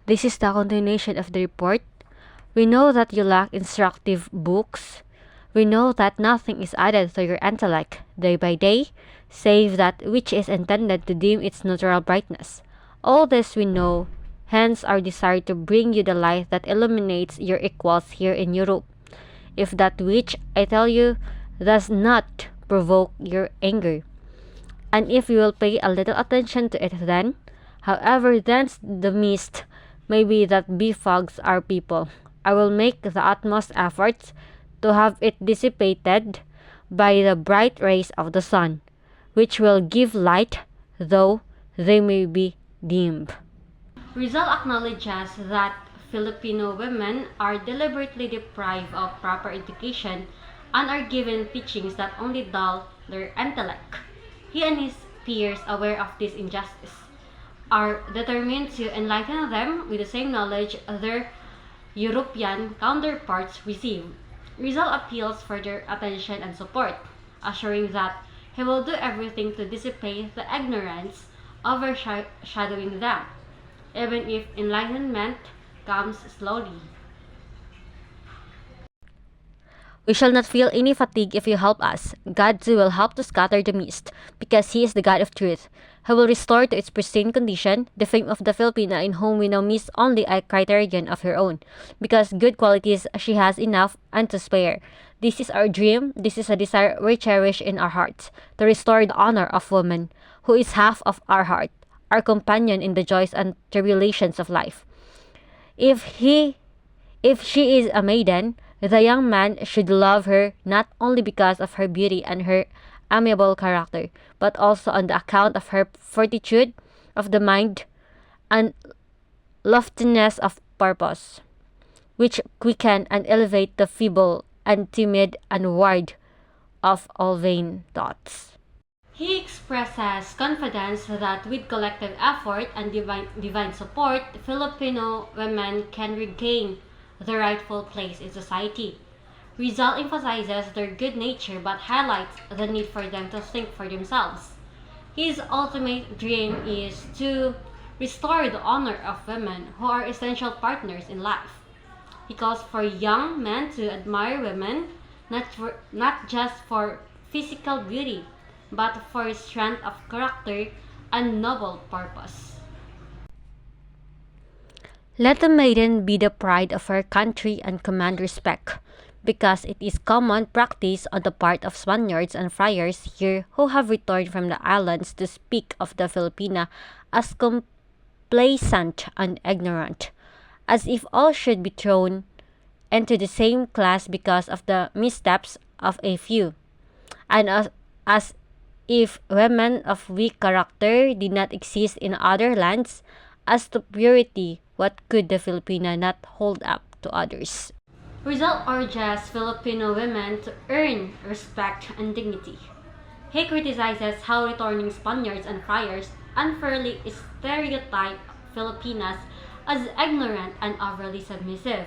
This is the continuation of the report. We know that you lack instructive books. We know that nothing is added to your intellect day by day, save that which is intended to dim its natural brightness. All this we know, hence our desire to bring you the light that illuminates your equals here in Europe. If that which I tell you does not provoke your anger, and if you will pay a little attention to it then, however dense the mist may be that befogs our people, I will make the utmost efforts to have it dissipated by the bright rays of the sun, which will give light, though they may be dimmed. Rizal acknowledges that Filipino women are deliberately deprived of proper education and are given teachings that only dull their intellect. He and his peers, aware of this injustice, are determined to enlighten them with the same knowledge their European counterparts receive. Rizal appeals for their attention and support, assuring that he will do everything to dissipate the ignorance overshadowing them, even if enlightenment comes slowly. We shall not feel any fatigue if you help us. God too will help to scatter the mist, because He is the God of truth. He will restore to its pristine condition the fame of the Filipina in whom we now miss only a criterion of her own, because good qualities she has enough and to spare. This is our dream, this is a desire we cherish in our hearts, to restore the honor of woman, who is half of our heart, our companion in the joys and tribulations of life. If she is a maiden, the young man should love her not only because of her beauty and her amiable character, but also on the account of her fortitude of the mind and loftiness of purpose, which quicken and elevate the feeble and timid and ward of all vain thoughts. He expresses confidence that with collective effort and divine support, Filipino women can regain the rightful place in society. Rizal emphasizes their good nature but highlights the need for them to think for themselves. His ultimate dream is to restore the honor of women who are essential partners in life. He calls for young men to admire women not just for physical beauty, but for strength of character and noble purpose. Let the maiden be the pride of her country and command respect, because it is common practice on the part of Spaniards and friars here who have returned from the islands to speak of the Filipina as complacent and ignorant, as if all should be thrown into the same class because of the missteps of a few, and as if women of weak character did not exist in other lands. As to purity, what could the Filipina not hold up to others? Rizal urges Filipino women to earn respect and dignity. He criticizes how returning Spaniards and friars unfairly stereotype Filipinas as ignorant and overly submissive.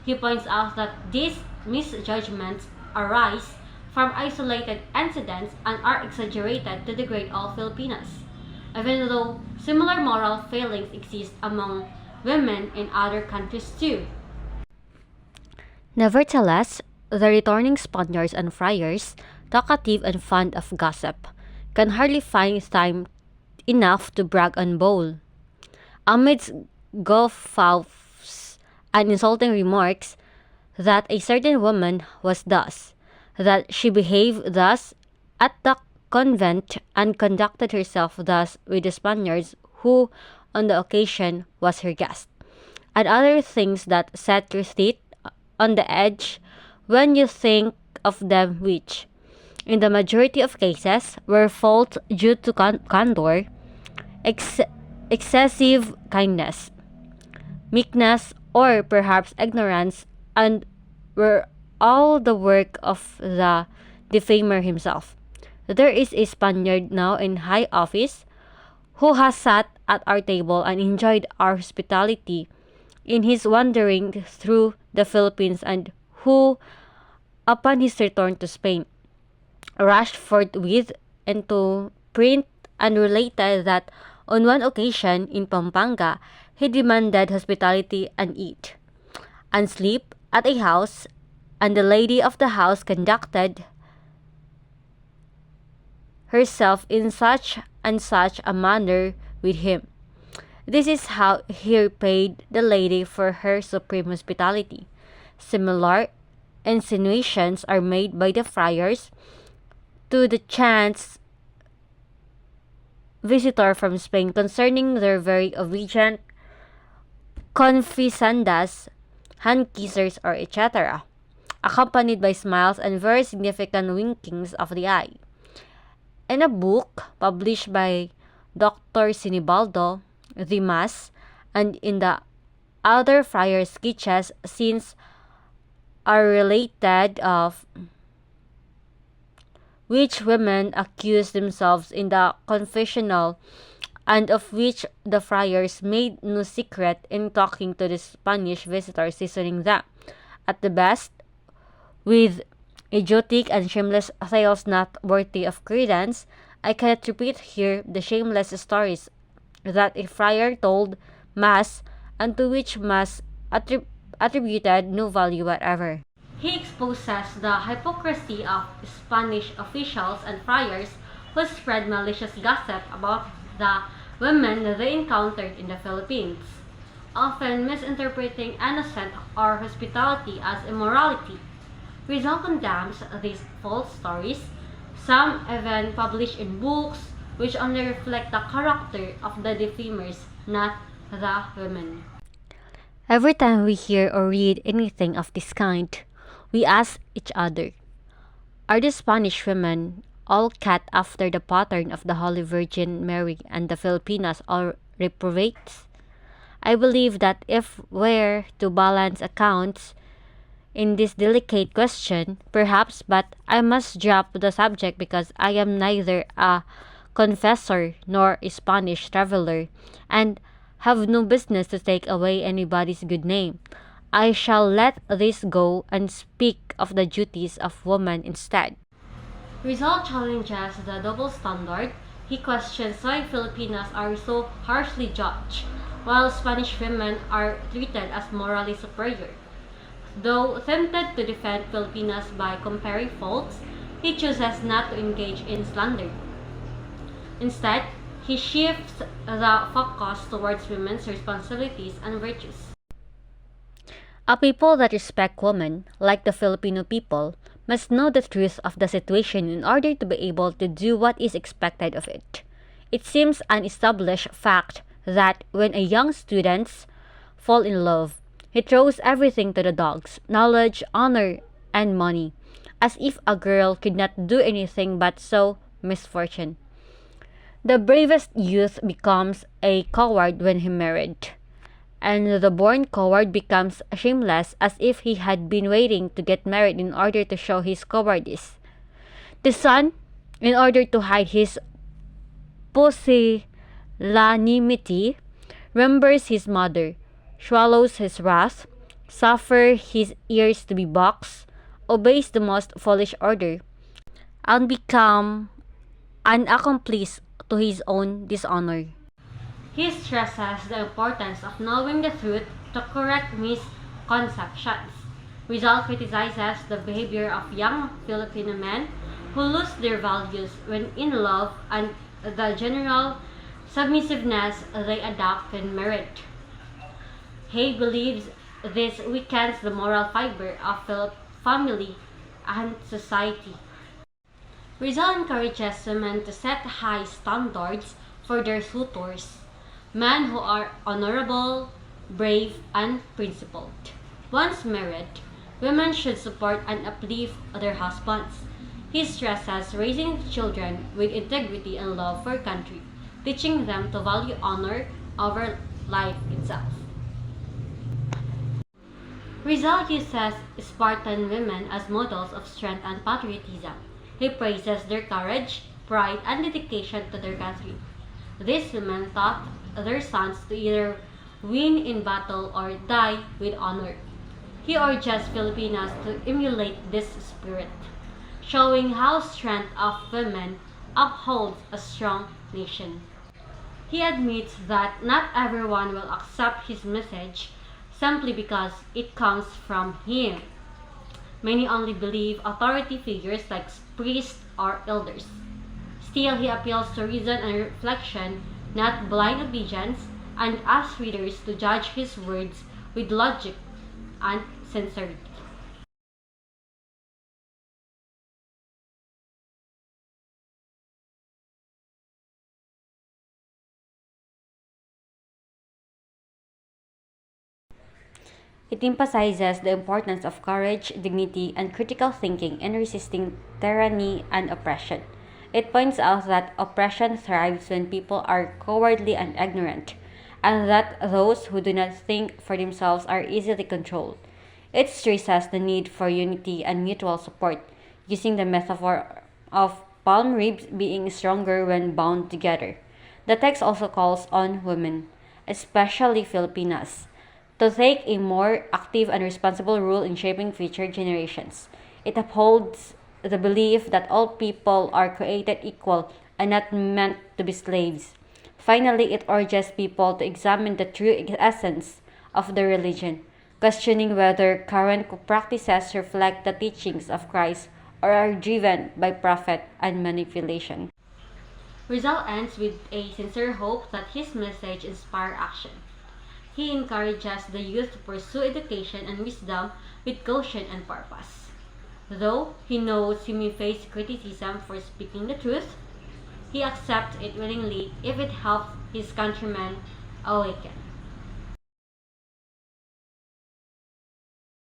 He points out that these misjudgments arise from isolated incidents and are exaggerated to degrade all Filipinas, even though similar moral failings exist among women in other countries too. Nevertheless, the returning Spaniards and friars, talkative and fond of gossip, can hardly find time enough to brag and bowl. Amidst guffaws and insulting remarks that a certain woman was thus, that she behaved thus at the convent and conducted herself thus with the Spaniards who on the occasion was her guest, and other things that set your teeth on the edge when you think of them, which, in the majority of cases, were faults due to candor, excessive kindness, meekness, or perhaps ignorance, and were all the work of the defamer himself. There is a Spaniard now in high office who has sat at our table and enjoyed our hospitality in his wandering through the Philippines, and who, upon his return to Spain, rushed forthwith into print and related that on one occasion in Pampanga He demanded hospitality and eat, and sleep at a house, and the lady of the house conducted herself in such and such a manner with him. This is how he repaid the lady for her supreme hospitality. Similar insinuations are made by the friars to the chance visitor from Spain concerning their very obedient confisandas, hand kissers, or etc., accompanied by smiles and very significant winkings of the eye. In a book published by Dr. Sinibaldo, The Mass, and in the other friar sketches, scenes are related of which women accused themselves in the confessional, and of which the friars made no secret in talking to the Spanish visitors, seasoning them, at the best, with idiotic and shameless tales not worthy of credence. I cannot repeat here the shameless stories that a friar told Mass, and to which Mass attributed no value whatever. He exposes the hypocrisy of Spanish officials and friars who spread malicious gossip about the women they encountered in the Philippines, often misinterpreting innocent or hospitality as immorality. Rizal condemns these false stories, some even published in books which only reflect the character of the defamers, not the women. Every time we hear or read anything of this kind, we ask each other, are the Spanish women all cut after the pattern of the Holy Virgin Mary and the Filipinas all reprobates? I believe that if we're to balance accounts in this delicate question, perhaps, but I must drop the subject because I am neither a confessor nor a Spanish traveler, and have no business to take away anybody's good name. I shall let this go and speak of the duties of woman instead. Rizal challenges the double standard. He questions why Filipinas are so harshly judged, while Spanish women are treated as morally superior. Though tempted to defend Filipinas by comparing faults, he chooses not to engage in slander. Instead, he shifts the focus towards women's responsibilities and virtues. A people that respect women, like the Filipino people, must know the truth of the situation in order to be able to do what is expected of it. It seems an established fact that when a young student falls in love, he throws everything to the dogs, knowledge, honor, and money, as if a girl could not do anything but sow misfortune. The bravest youth becomes a coward when he married, and the born coward becomes shameless as if he had been waiting to get married in order to show his cowardice. The son, in order to hide his pusillanimity, remembers his mother, swallows his wrath, suffers his ears to be boxed, obeys the most foolish order, and become an accomplice to his own dishonor. He stresses the importance of knowing the truth to correct misconceptions. Rizal criticizes the behavior of young Filipino men who lose their values when in love and the general submissiveness they adopt when married. He believes this weakens the moral fiber of family and society. Rizal encourages women to set high standards for their suitors, men who are honorable, brave, and principled. Once married, women should support and uplift their husbands. He stresses raising children with integrity and love for country, teaching them to value honor over life itself. Rizal uses Spartan women as models of strength and patriotism. He praises their courage, pride, and dedication to their country. These women taught their sons to either win in battle or die with honor. He urges Filipinas to emulate this spirit, showing how strength of women upholds a strong nation. He admits that not everyone will accept his message simply because it comes from him. Many only believe authority figures like priests or elders. Still, he appeals to reason and reflection, not blind obedience, and asks readers to judge his words with logic and sincerity. It emphasizes the importance of courage, dignity, and critical thinking in resisting tyranny and oppression. It points out that oppression thrives when people are cowardly and ignorant, and that those who do not think for themselves are easily controlled. It stresses the need for unity and mutual support, using the metaphor of palm ribs being stronger when bound together. The text also calls on women, especially Filipinas, to take a more active and responsible role in shaping future generations. It upholds the belief that all people are created equal and not meant to be slaves. Finally, it urges people to examine the true essence of the religion, questioning whether current practices reflect the teachings of Christ or are driven by profit and manipulation. Rizal ends with a sincere hope that his message inspires action. He encourages the youth to pursue education and wisdom with caution and purpose. Though he knows he may face criticism for speaking the truth, he accepts it willingly if it helps his countrymen awaken.